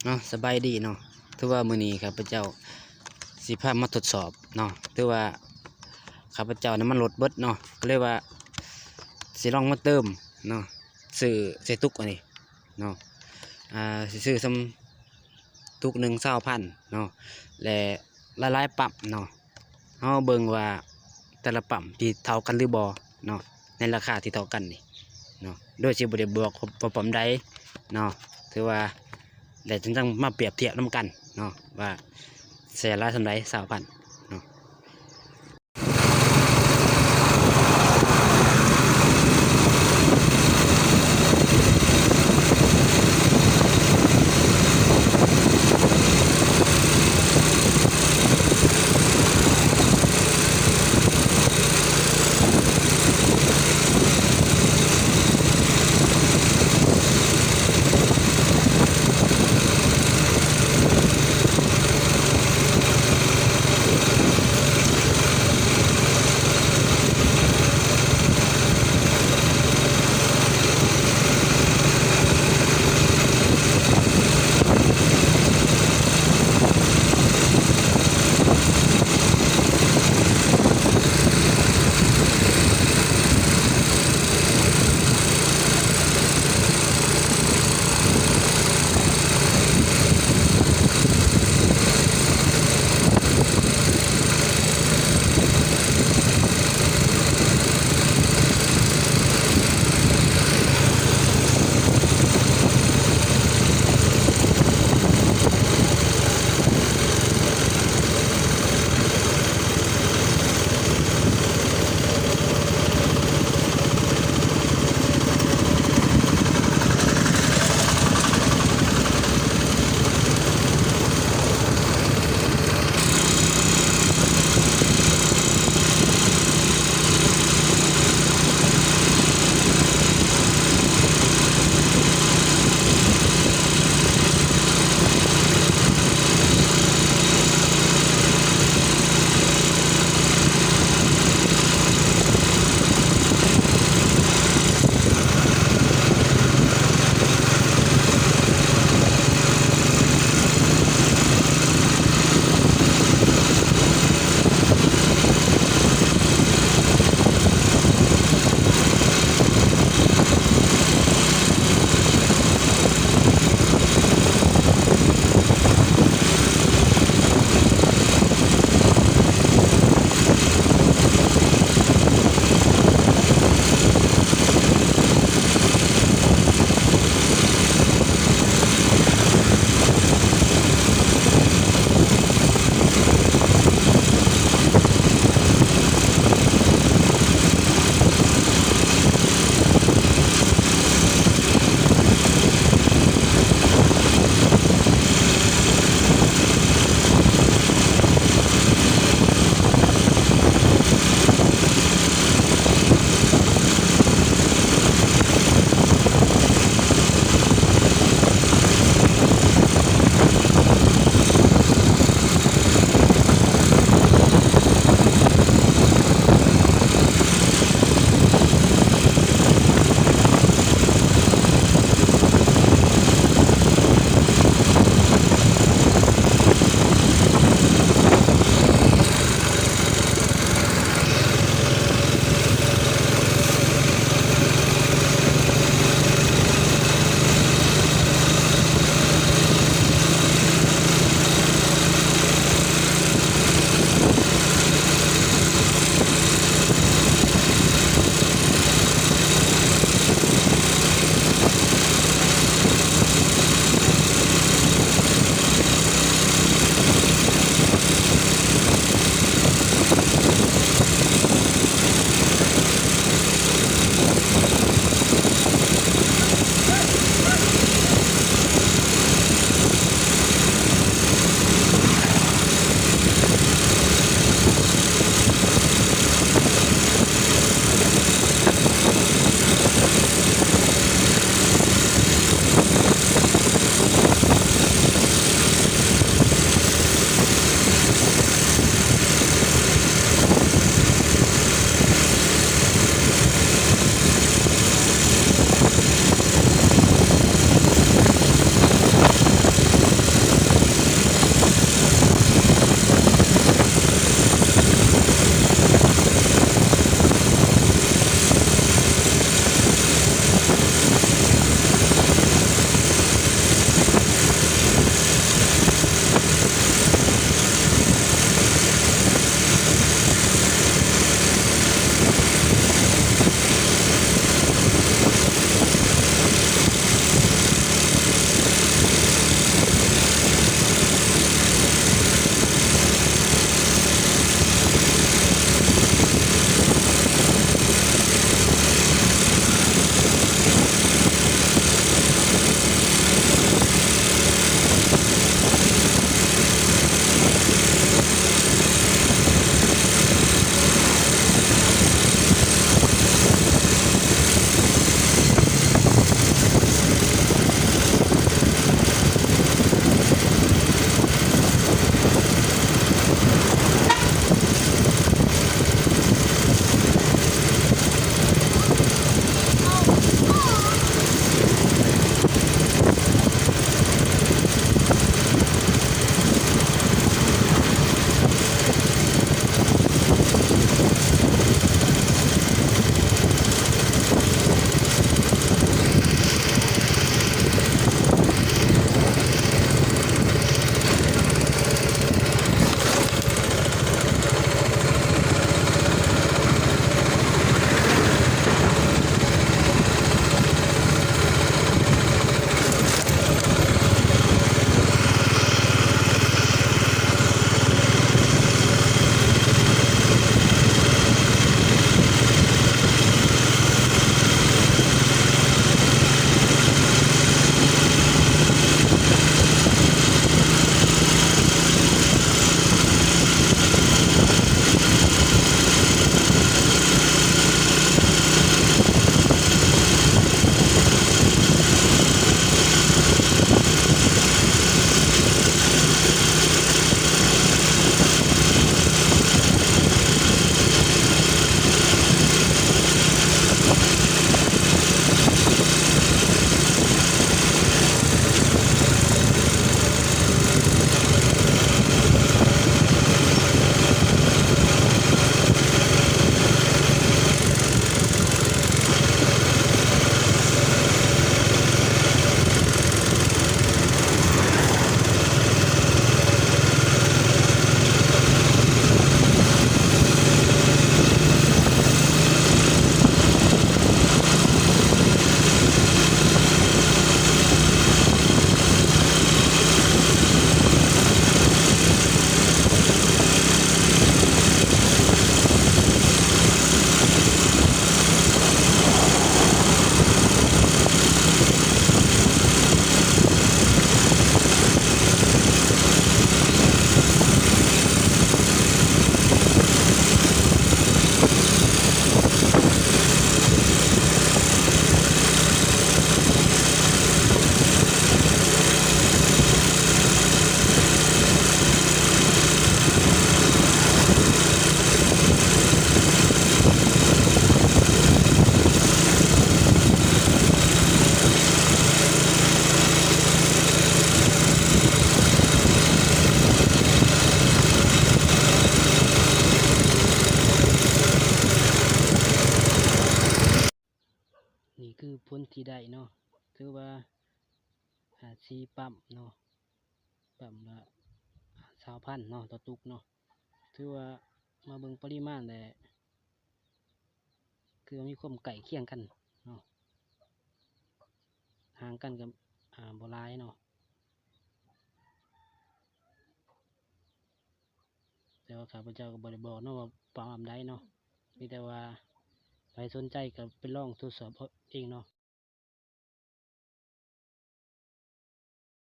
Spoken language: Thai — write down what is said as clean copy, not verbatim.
เนาะสบายดีเนาะถือว่ามื้อนี้ครับพระเจ้าสิพามาทดสอบเนาะถือว่าข้าพเจ้านั้นมันลดเบิดเนาะก็เลยว่าสิลองมาเติมเนาะซื้อใส่ตุกอันนี้เนาะสิซื้อซ้ำตุก1,20,000เนาะและหลายๆปั๊มเนาะเฮาเบิ่งว่าแต่ละปั๊มที่เท่ากันหรือบ่เนาะในราคาที่เท่ากันนี่เนาะโดยสิบ่ได้บอกว่าปั๊มใดเนาะถือว่าแต่จึงต้องมาเปรียบเทียบนำกันเนาะว่าเสียละสำไร20,000เนาะ ที่ได้เนาะถือว่าซีปั๊มเนาะปั๊มละ20,000เนาะต่อตุกเนาะถือว่ามาเบิ่งปริมาณแต่คือมีความใกล้เคียงกันเนาะห่างกันกับบ่หลายเนาะแต่ว่าข้าพเจ้าก็บ่ได้บอกเนาะว่าปั๊มอันใดเนาะมีแต่ว่าใครสนใจก็ไปลองทดสอบเอาเองเนาะ